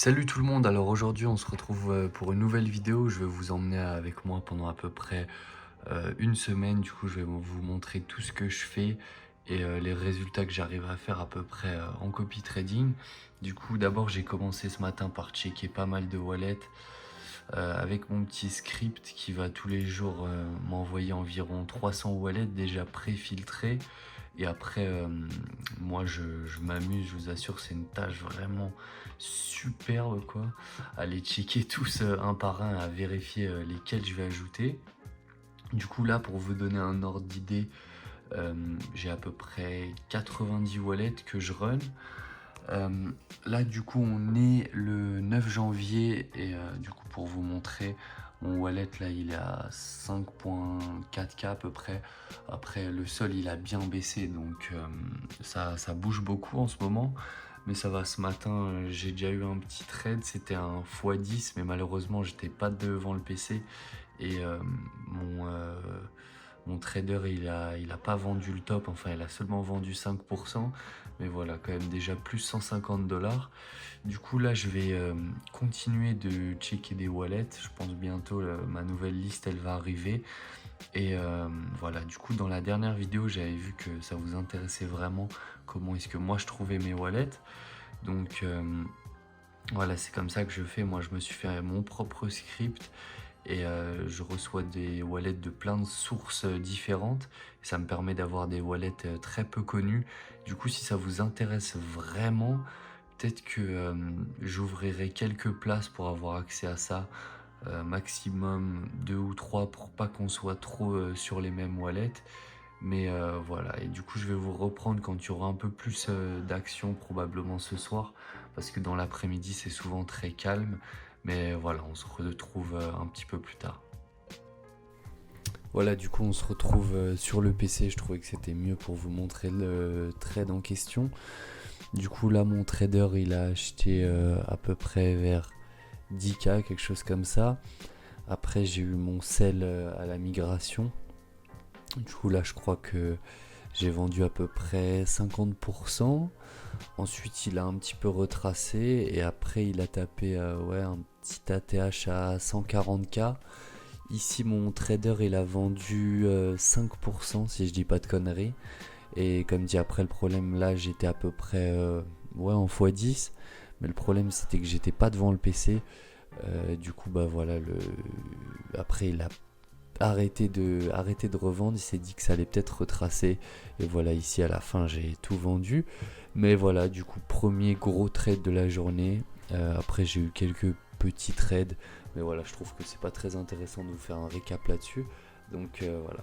Salut tout le monde, alors aujourd'hui on se retrouve pour une nouvelle vidéo. Je vais vous emmener avec moi pendant à peu près une semaine. Du coup je vais vous montrer tout ce que je fais et les résultats que j'arrive à faire à peu près en copy trading. Du coup d'abord j'ai commencé ce matin par checker pas mal de wallets avec mon petit script qui va tous les jours m'envoyer environ 300 wallets déjà pré-filtrés. Et après, moi, je m'amuse, je vous assure, c'est une tâche vraiment superbe, quoi. À les checker tous un par un, à vérifier lesquels je vais ajouter. Du coup, là, pour vous donner un ordre d'idée, j'ai à peu près 90 wallets que je run. Là, du coup, on est le 9 janvier et du coup, pour vous montrer, mon wallet, là, il est à 5,4K à peu près. Après, le sol, il a bien baissé, donc ça bouge beaucoup en ce moment. Mais ça va, ce matin, j'ai déjà eu un petit trade, c'était un x10, mais malheureusement, j'étais pas devant le PC. Et mon trader, il a pas vendu le top, enfin, il a seulement vendu 5%. Mais voilà, quand même déjà plus 150 $. Du coup, là, je vais continuer de checker des wallets. Je pense bientôt, ma nouvelle liste, elle va arriver. Et voilà, du coup, dans la dernière vidéo, j'avais vu que ça vous intéressait vraiment comment est-ce que moi je trouvais mes wallets. Donc voilà, c'est comme ça que je fais. Moi, je me suis fait mon propre script et je reçois des wallets de plein de sources différentes. Et ça me permet d'avoir des wallets très peu connus. Du coup, si ça vous intéresse vraiment, peut-être que j'ouvrirai quelques places pour avoir accès à ça. Maximum 2 ou 3 pour pas qu'on soit trop sur les mêmes wallets. Mais voilà, et du coup je vais vous reprendre quand il y aura un peu plus d'action, probablement ce soir, parce que dans l'après-midi c'est souvent très calme. Mais voilà, on se retrouve un petit peu plus tard. Voilà, du coup on se retrouve sur le PC. Je trouvais que c'était mieux pour vous montrer le trade en question. Du coup là mon trader il a acheté à peu près vers 10K, quelque chose comme ça. Après j'ai eu mon sell à la migration. Du coup là je crois que j'ai vendu à peu près 50%. Ensuite il a un petit peu retracé et après il a tapé ouais, un petit ATH à 140K. Ici mon trader il a vendu 5% si je dis pas de conneries. Et comme dit, après le problème là j'étais à peu près ouais, en x10. Mais le problème c'était que j'étais pas devant le PC. Du coup bah voilà, après il a arrêté de revendre. Il s'est dit que ça allait peut-être retracer. Et voilà, ici à la fin j'ai tout vendu. Mais voilà, du coup premier gros trade de la journée. Après j'ai eu quelques petits trades. Mais voilà, je trouve que c'est pas très intéressant de vous faire un récap là-dessus. Donc voilà.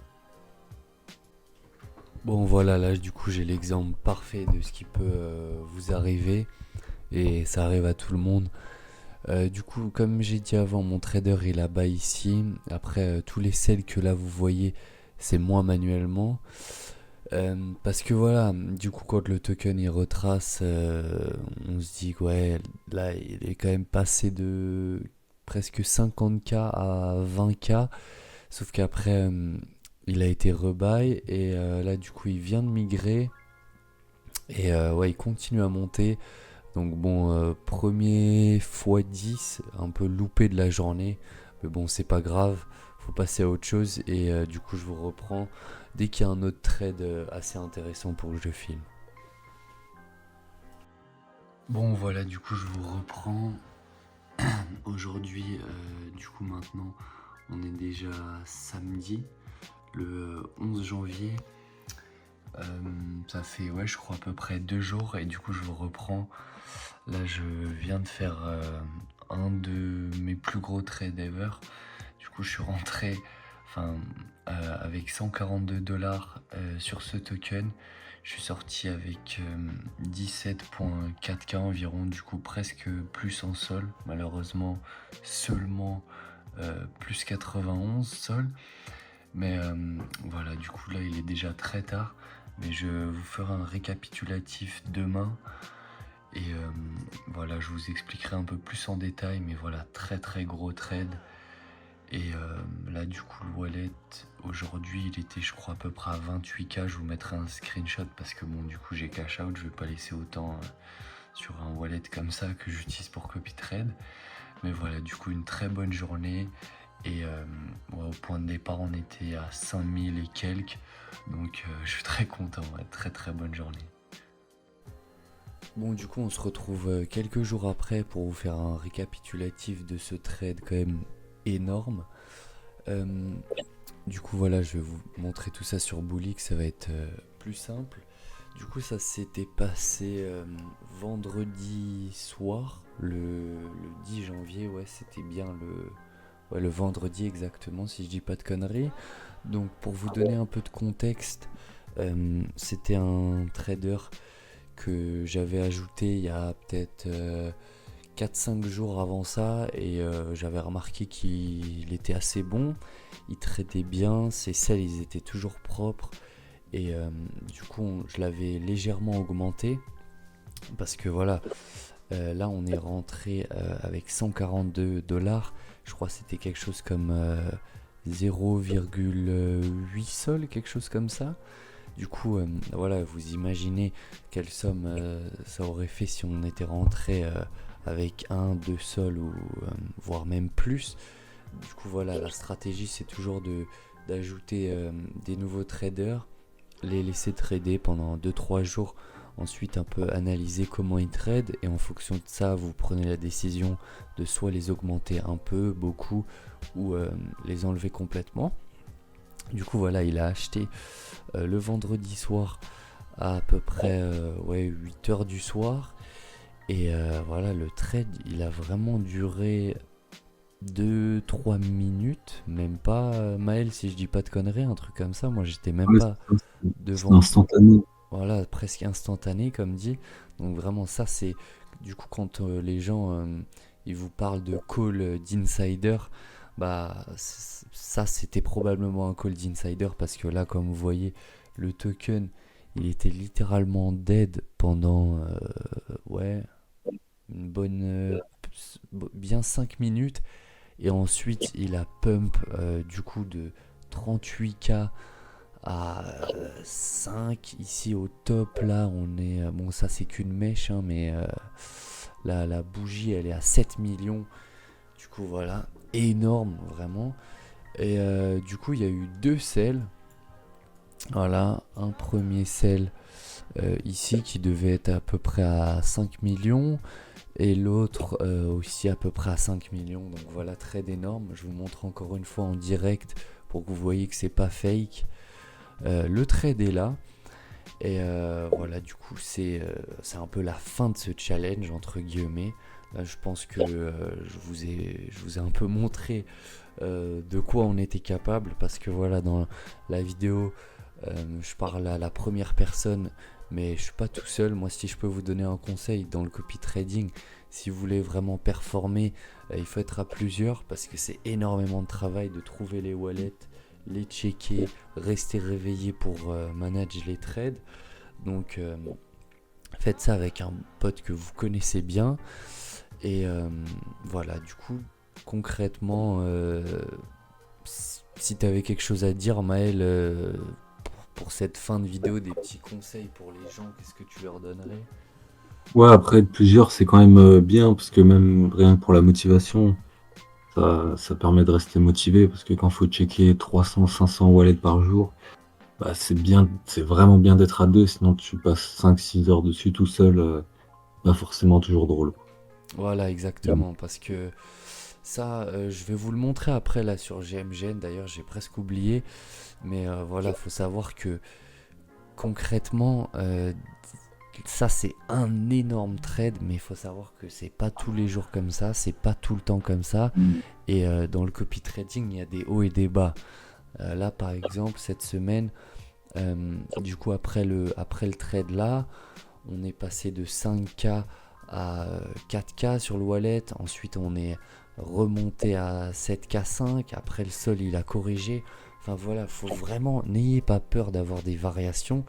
Bon voilà, là du coup j'ai l'exemple parfait de ce qui peut vous arriver. Et ça arrive à tout le monde. Du coup, comme j'ai dit avant, mon trader est là-bas ici. Après, tous les sells que là vous voyez, c'est moi manuellement. Parce que voilà, du coup, quand le token il retrace, on se dit que ouais, là il est quand même passé de presque 50K à 20K. Sauf qu'après, il a été rebuy et là, du coup, il vient de migrer. Et ouais, il continue à monter. Donc bon, premier x10, un peu loupé de la journée. Mais bon, c'est pas grave, faut passer à autre chose. Et du coup, je vous reprends dès qu'il y a un autre trade assez intéressant pour que je filme. Bon voilà, du coup, je vous reprends. Aujourd'hui, du coup, maintenant, on est déjà samedi, le 11 janvier. Ça fait, ouais, je crois à peu près 2 jours. Et du coup, je vous reprends. Là, je viens de faire un de mes plus gros trades ever. Du coup, je suis rentré avec 142 $ sur ce token. Je suis sorti avec 17,4K environ, du coup presque plus en sol. Malheureusement, seulement plus 91 sol. Mais voilà, du coup là, il est déjà très tard. Mais je vous ferai un récapitulatif demain. Et voilà, je vous expliquerai un peu plus en détail, mais voilà, très très gros trade. Et là du coup le wallet, aujourd'hui il était je crois à peu près à 28K, je vous mettrai un screenshot parce que bon du coup j'ai cash out, je vais pas laisser autant sur un wallet comme ça que j'utilise pour CopyTrade. Mais voilà, du coup, une très bonne journée. Et ouais, au point de départ, on était à 5000 et quelques. Donc, je suis très content. Ouais, très très bonne journée. Bon, du coup, on se retrouve quelques jours après pour vous faire un récapitulatif de ce trade quand même énorme. Euh, du coup, voilà, je vais vous montrer tout ça sur Bulliq, ça va être plus simple. Du coup, ça s'était passé vendredi soir, le 10 janvier, ouais, c'était bien le vendredi exactement, si je dis pas de conneries. Donc, pour vous donner un peu de contexte, c'était un trader que j'avais ajouté il y a peut-être 4-5 jours avant ça et j'avais remarqué qu'il était assez bon, il traitait bien, ses selles ils étaient toujours propres et du coup je l'avais légèrement augmenté parce que voilà, là on est rentré avec 142 dollars, je crois que c'était quelque chose comme 0,8 sol, quelque chose comme ça. Du coup, voilà, vous imaginez quelle somme ça aurait fait si on était rentré avec 1, 2 sols ou voire même plus. Du coup, voilà, la stratégie c'est toujours d'ajouter des nouveaux traders, les laisser trader pendant 2-3 jours, ensuite un peu analyser comment ils tradent et en fonction de ça, vous prenez la décision de soit les augmenter un peu, beaucoup ou les enlever complètement. Du coup, voilà, il a acheté le vendredi soir à peu près 8h du soir. Et voilà, le trade, il a vraiment duré 2-3 minutes. Même pas, Maël, si je dis pas de conneries, un truc comme ça. Moi, j'étais même Ouais, pas c'est devant. instantané. Voilà, presque instantané, comme dit. Donc, vraiment, ça, c'est. Du coup, quand les gens ils vous parlent de call d'insider, bah, ça, c'était probablement un call d'insider parce que là, comme vous voyez, le token, il était littéralement dead pendant, ouais, une bonne, bien 5 minutes. Et ensuite, il a pump du coup de 38K à 5 ici au top. Là on est bon, ça c'est qu'une mèche hein, mais la bougie elle est à 7 millions, du coup voilà, énorme vraiment. Et du coup il y a eu deux sels, voilà, un premier sel ici qui devait être à peu près à 5 millions et l'autre aussi à peu près à 5 millions, donc voilà, trade énorme. Je vous montre encore une fois en direct pour que vous voyez que c'est pas fake. Le trade est là. Et voilà, du coup, c'est un peu la fin de ce challenge, entre guillemets. Là, je pense que je vous ai un peu montré de quoi on était capable. Parce que voilà, dans la vidéo, je parle à la première personne. Mais je suis pas tout seul. Moi, si je peux vous donner un conseil dans le copy trading, si vous voulez vraiment performer, il faut être à plusieurs. Parce que c'est énormément de travail de trouver les wallets, les checker, rester réveillé pour manager les trades. Donc faites ça avec un pote que vous connaissez bien. Et voilà, du coup, concrètement, si tu avais quelque chose à dire, Maël, pour cette fin de vidéo, des petits conseils pour les gens, qu'est-ce que tu leur donnerais? Ouais, après, plusieurs, c'est quand même bien, parce que même rien que pour la motivation, ça permet de rester motivé, parce que quand faut checker 300-500 wallets par jour, bah, c'est bien, c'est vraiment bien d'être à deux, sinon tu passes 5-6 heures dessus tout seul, pas forcément toujours drôle. Voilà, exactement, parce que ça, je vais vous le montrer après là sur GMGN, d'ailleurs j'ai presque oublié, mais voilà, faut savoir que concrètement, ça c'est un énorme trade, mais il faut savoir que c'est pas tous les jours comme ça, c'est pas tout le temps comme ça. Mm. Et dans le copy trading, il y a des hauts et des bas. Là par exemple, cette semaine, du coup après le trade là, on est passé de 5K à 4K sur le wallet. Ensuite on est remonté à 7K5. Après le sol il a corrigé. Enfin voilà, faut vraiment, n'ayez pas peur d'avoir des variations.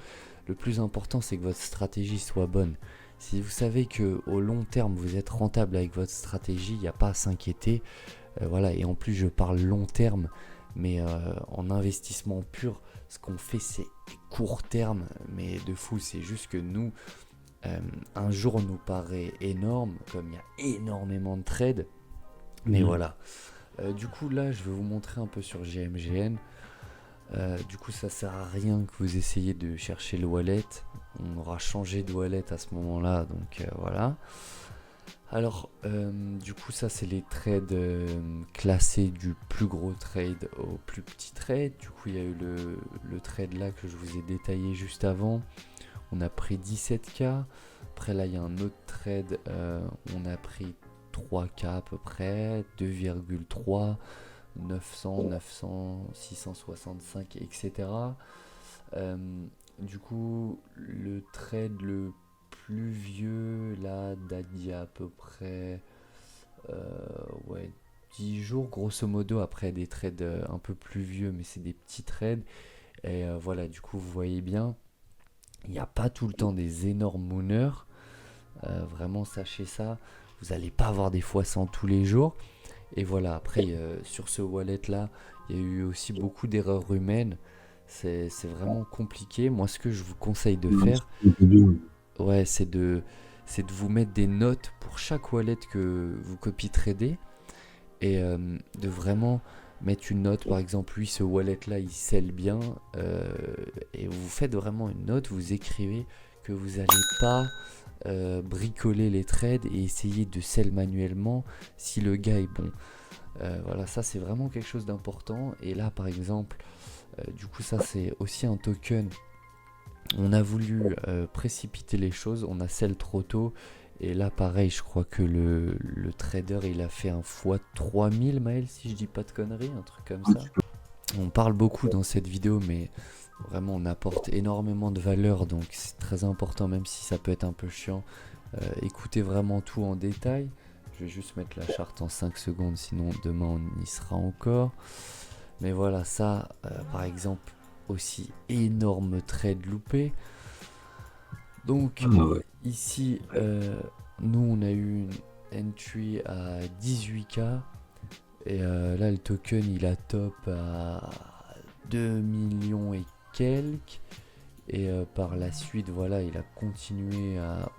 Le plus important, c'est que votre stratégie soit bonne. Si vous savez que au long terme, vous êtes rentable avec votre stratégie, il n'y a pas à s'inquiéter. Voilà, et en plus, je parle long terme, mais en investissement pur, ce qu'on fait, c'est court terme, mais de fou. C'est juste que nous, un jour nous paraît énorme, comme il y a énormément de trades. Mais Mm. voilà. Du coup, là, je vais vous montrer un peu sur GMGN. Du coup, ça sert à rien que vous essayiez de chercher le wallet. On aura changé de wallet à ce moment-là, donc voilà. Alors, du coup, ça, c'est les trades classés du plus gros trade au plus petit trade. Du coup, il y a eu le trade là que je vous ai détaillé juste avant. On a pris 17K. Après, là, il y a un autre trade. On a pris 3K à peu près, 2,3, 900, 900, 665, etc. Euh, du coup, le trade le plus vieux, là, date d'il y a à peu près ouais, 10 jours, grosso modo. Après, des trades un peu plus vieux, mais c'est des petits trades. Et voilà, du coup, vous voyez bien, il n'y a pas tout le temps des énormes mooners. Vraiment, sachez ça. Vous n'allez pas avoir des fois 100 tous les jours. Et voilà, après, sur ce wallet-là, il y a eu aussi beaucoup d'erreurs humaines. C'est vraiment compliqué. Moi, ce que je vous conseille de Ouais, faire, au début, ouais, c'est de vous mettre des notes pour chaque wallet que vous copy-tradez. Et de vraiment mettre une note, par exemple, lui, ce wallet-là, il scelle bien. Et vous faites vraiment une note, vous écrivez que vous n'allez pas bricoler les trades et essayer de sell manuellement si le gars est bon. Voilà, ça c'est vraiment quelque chose d'important. Et là, par exemple, du coup, ça c'est aussi un token. On a voulu précipiter les choses, on a sell trop tôt. Et là, pareil, je crois que le trader il a fait un fois 3000 Maël, si je dis pas de conneries, un truc comme ça. On parle beaucoup dans cette vidéo, mais vraiment on apporte énormément de valeur, donc c'est très important, même si ça peut être un peu chiant. Écoutez vraiment tout en détail. Je vais juste mettre la charte en 5 secondes, sinon demain on y sera encore. Mais voilà, ça, par exemple, aussi énorme trade loupé. Donc ah ouais. ici, nous on a eu une entry à 18K. Et là, le token il a top à 2 millions et quelques. Et par la suite, voilà, il a continué à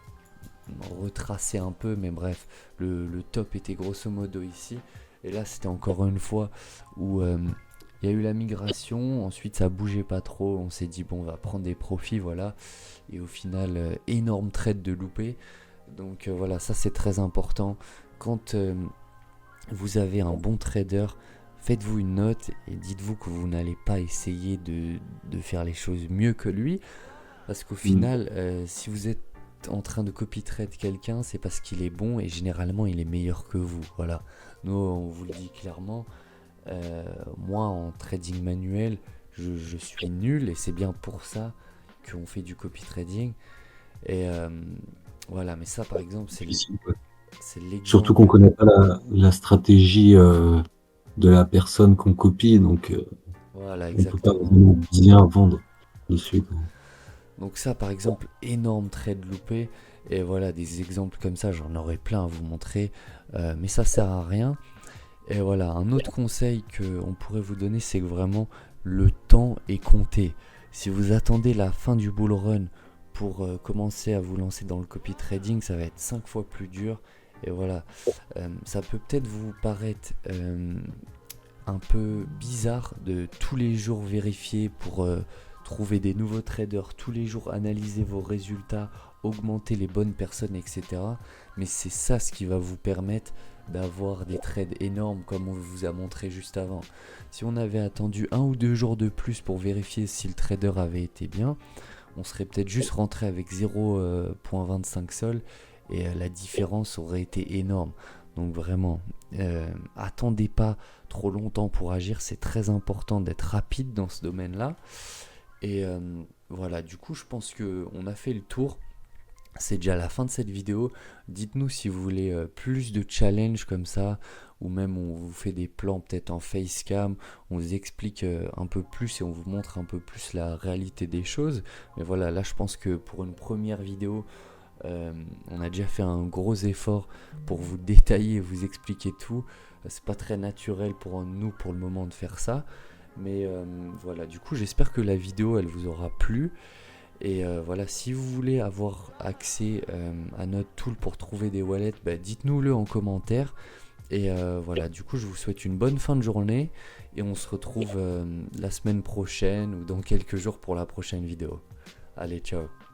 retracer un peu, mais bref, le top était grosso modo ici. Et là, c'était encore une fois où il y a eu la migration, ensuite ça bougeait pas trop, on s'est dit bon, on va prendre des profits, voilà. Et au final, énorme trade de loupé. Donc voilà, ça c'est très important. Quand vous avez un bon trader, faites-vous une note et dites-vous que vous n'allez pas essayer de faire les choses mieux que lui. Parce qu'au Mm. final, si vous êtes en train de copy-trade quelqu'un, c'est parce qu'il est bon et généralement il est meilleur que vous. Voilà. Nous, on vous le dit clairement. Moi, en trading manuel, je suis nul et c'est bien pour ça qu'on fait du copy-trading. Et voilà, mais ça, par exemple, Difficile, ouais. c'est Surtout qu'on l'exemple. connaît pas la stratégie de la personne qu'on copie, donc Voilà, on peut pas exactement. vraiment bien vendre dessus, quoi. Donc ça, par exemple, énorme trade loupé. Et voilà, des exemples comme ça, j'en aurais plein à vous montrer. Mais ça sert à rien. Et voilà, un autre conseil qu'on pourrait vous donner, c'est que vraiment, le temps est compté. Si vous attendez la fin du bull run pour commencer à vous lancer dans le copy trading, ça va être 5 fois plus dur. Et voilà, ça peut peut-être vous paraître un peu bizarre de tous les jours vérifier pour trouver des nouveaux traders, tous les jours analyser vos résultats, augmenter les bonnes personnes, etc. Mais c'est ça ce qui va vous permettre d'avoir des trades énormes comme on vous a montré juste avant. Si on avait attendu 1 ou 2 jours de plus pour vérifier si le trader avait été bien, on serait peut-être juste rentré avec 0,25 sol et la différence aurait été énorme. Donc vraiment, attendez pas trop longtemps pour agir, c'est très important d'être rapide dans ce domaine-là. Et voilà, du coup, je pense qu'on a fait le tour. C'est déjà la fin de cette vidéo. Dites-nous si vous voulez plus de challenges comme ça, ou même on vous fait des plans peut-être en facecam, on vous explique un peu plus et on vous montre un peu plus la réalité des choses. Mais voilà, là je pense que pour une première vidéo, on a déjà fait un gros effort pour vous détailler et vous expliquer tout. C'est pas très naturel pour nous pour le moment de faire ça. Mais voilà, du coup j'espère que la vidéo elle vous aura plu. Et voilà, si vous voulez avoir accès à notre tool pour trouver des wallets, bah, dites-nous-le en commentaire. Et voilà, du coup, je vous souhaite une bonne fin de journée et on se retrouve la semaine prochaine ou dans quelques jours pour la prochaine vidéo. Allez, ciao!